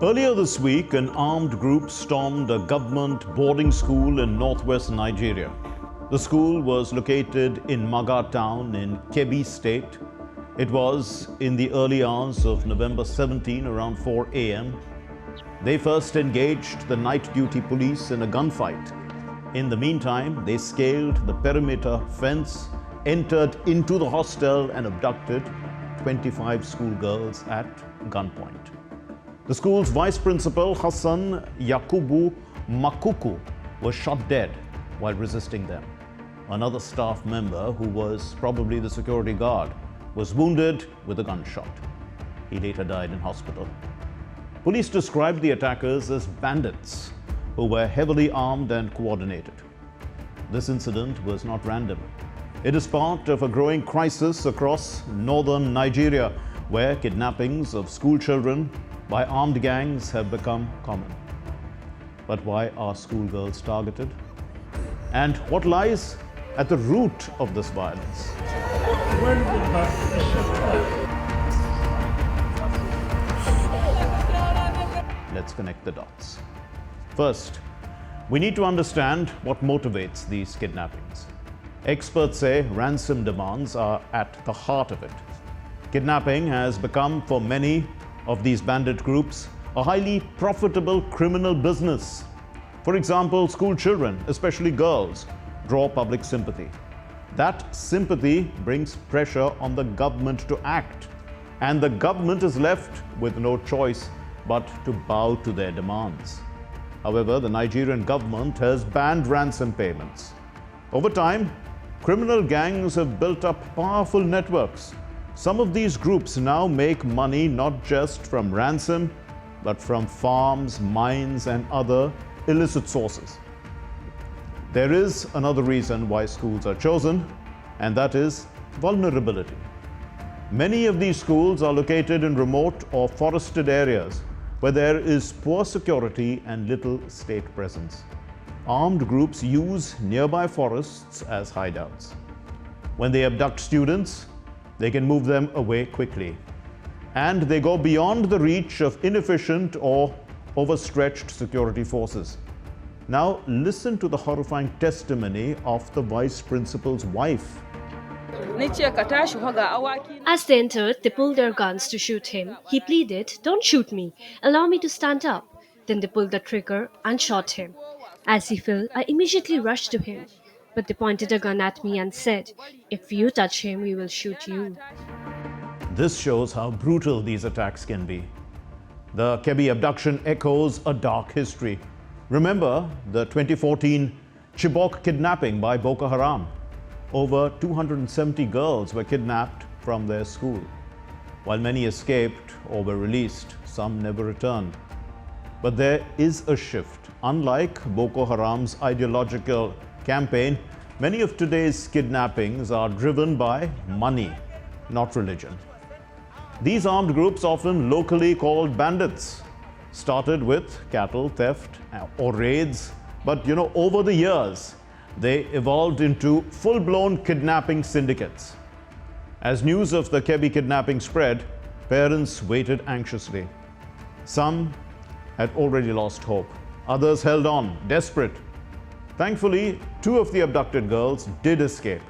Earlier this week, an armed group stormed a government boarding school in northwest Nigeria. The school was located in Maga town in Kebbi State. It was in the early hours of November 17, around 4 a.m. They first engaged the night duty police in a gunfight. In the meantime, they scaled the perimeter fence, entered into the hostel and abducted 25 schoolgirls at gunpoint. The school's vice principal, Hassan Yakubu Makuku, was shot dead while resisting them. Another staff member, who was probably the security guard, was wounded with a gunshot. He later died in hospital. Police described the attackers as bandits who were heavily armed and coordinated. This incident was not random. It is part of a growing crisis across northern Nigeria, where kidnappings of school children by armed gangs have become common. But why are schoolgirls targeted? And what lies at the root of this violence? Let's connect the dots. First, we need to understand what motivates these kidnappings. Experts say ransom demands are at the heart of it. Kidnapping has become, for many of these bandit groups, a highly profitable criminal business. For example, school children, especially girls, draw public sympathy. That sympathy brings pressure on the government to act, and the government is left with no choice but to bow to their demands. However, the Nigerian government has banned ransom payments. Over time, criminal gangs have built up powerful networks. Some of these groups now make money not just from ransom, but from farms, mines, and other illicit sources. There is another reason why schools are chosen, and that is vulnerability. Many of these schools are located in remote or forested areas where there is poor security and little state presence. Armed groups use nearby forests as hideouts. When they abduct students, they can move them away quickly. And they go beyond the reach of inefficient or overstretched security forces. Now, listen to the horrifying testimony of the vice principal's wife. As they entered, they pulled their guns to shoot him. He pleaded, "Don't shoot me, allow me to stand up." Then they pulled the trigger and shot him. As he fell, I immediately rushed to him. But they pointed a gun at me and said, "If you touch him, we will shoot you." This shows how brutal these attacks can be. The Kebbi abduction echoes a dark history. Remember the 2014 Chibok kidnapping by Boko Haram. Over 270 girls were kidnapped from their school. While many escaped or were released, some never returned. But there is a shift. Unlike Boko Haram's ideological campaign, many of today's kidnappings are driven by money, not religion. These armed groups, often locally called bandits, started with cattle theft or raids, but over the years, they evolved into full-blown kidnapping syndicates. As news of the Kebbi kidnapping spread, parents waited anxiously. Some had already lost hope. Others held on, desperate. Thankfully, 2 of the abducted girls did escape.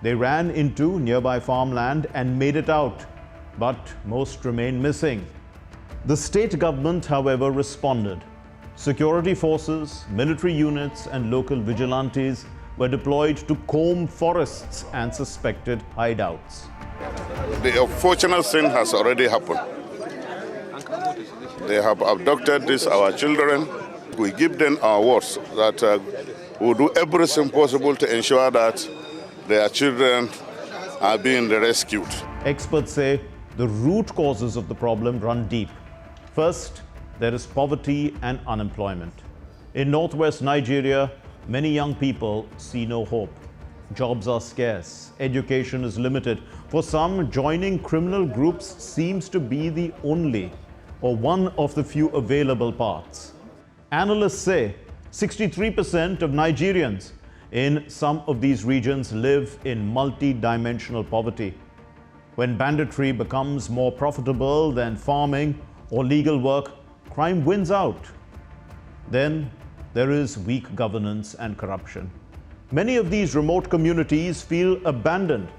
They ran into nearby farmland and made it out, but most remain missing. The state government, however, responded. Security forces, military units, and local vigilantes were deployed to comb forests and suspected hideouts. The unfortunate thing has already happened. They have abducted our children. We give them our words that we'll do everything possible to ensure that their children are being rescued. Experts say the root causes of the problem run deep. First, there is poverty and unemployment. In northwest Nigeria, many young people see no hope. Jobs are scarce, education is limited. For some, joining criminal groups seems to be the only or one of the few available paths. Analysts say 63% of Nigerians in some of these regions live in multi-dimensional poverty. When banditry becomes more profitable than farming or legal work, crime wins out. Then there is weak governance and corruption. Many of these remote communities feel abandoned.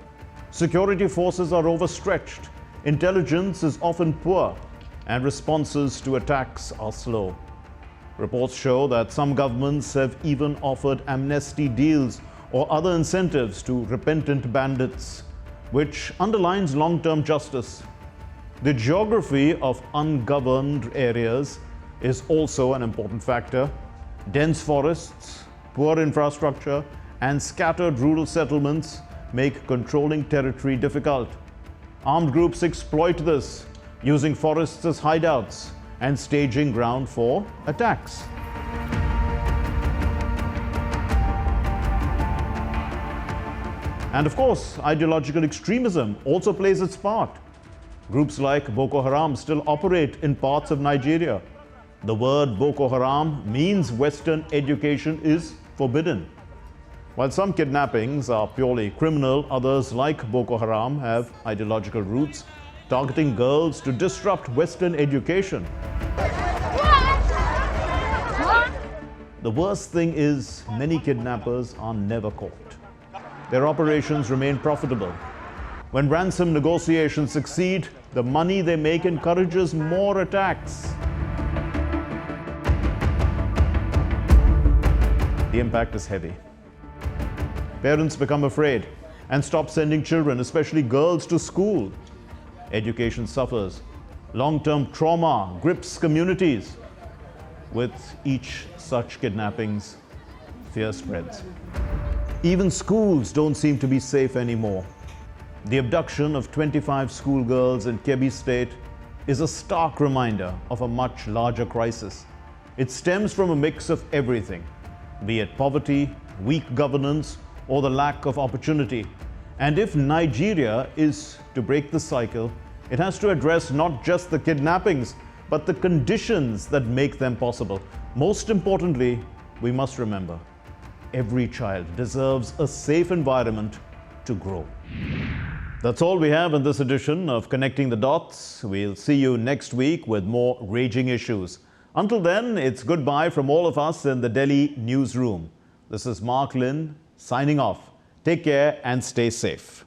Security forces are overstretched. Intelligence is often poor, and responses to attacks are slow. Reports show that some governments have even offered amnesty deals or other incentives to repentant bandits, which underlines long-term justice. The geography of ungoverned areas is also an important factor. Dense forests, poor infrastructure, and scattered rural settlements make controlling territory difficult. Armed groups exploit this, using forests as hideouts and staging ground for attacks. And of course, ideological extremism also plays its part. Groups like Boko Haram still operate in parts of Nigeria. The word Boko Haram means Western education is forbidden. While some kidnappings are purely criminal, others like Boko Haram have ideological roots, targeting girls to disrupt Western education. The worst thing is many kidnappers are never caught. Their operations remain profitable. When ransom negotiations succeed, the money they make encourages more attacks. The impact is heavy. Parents become afraid and stop sending children, especially girls, to school. Education suffers. Long-term trauma grips communities. With each such kidnappings, fear spreads. Even schools don't seem to be safe anymore. The abduction of 25 schoolgirls in Kebbi State is a stark reminder of a much larger crisis. It stems from a mix of everything, be it poverty, weak governance, or the lack of opportunity. And if Nigeria is to break the cycle, it has to address not just the kidnappings, but the conditions that make them possible. Most importantly, we must remember, every child deserves a safe environment to grow. That's all we have in this edition of Connecting the Dots. We'll see you next week with more raging issues. Until then, it's goodbye from all of us in the Delhi newsroom. This is Mark Lin signing off. Take care and stay safe.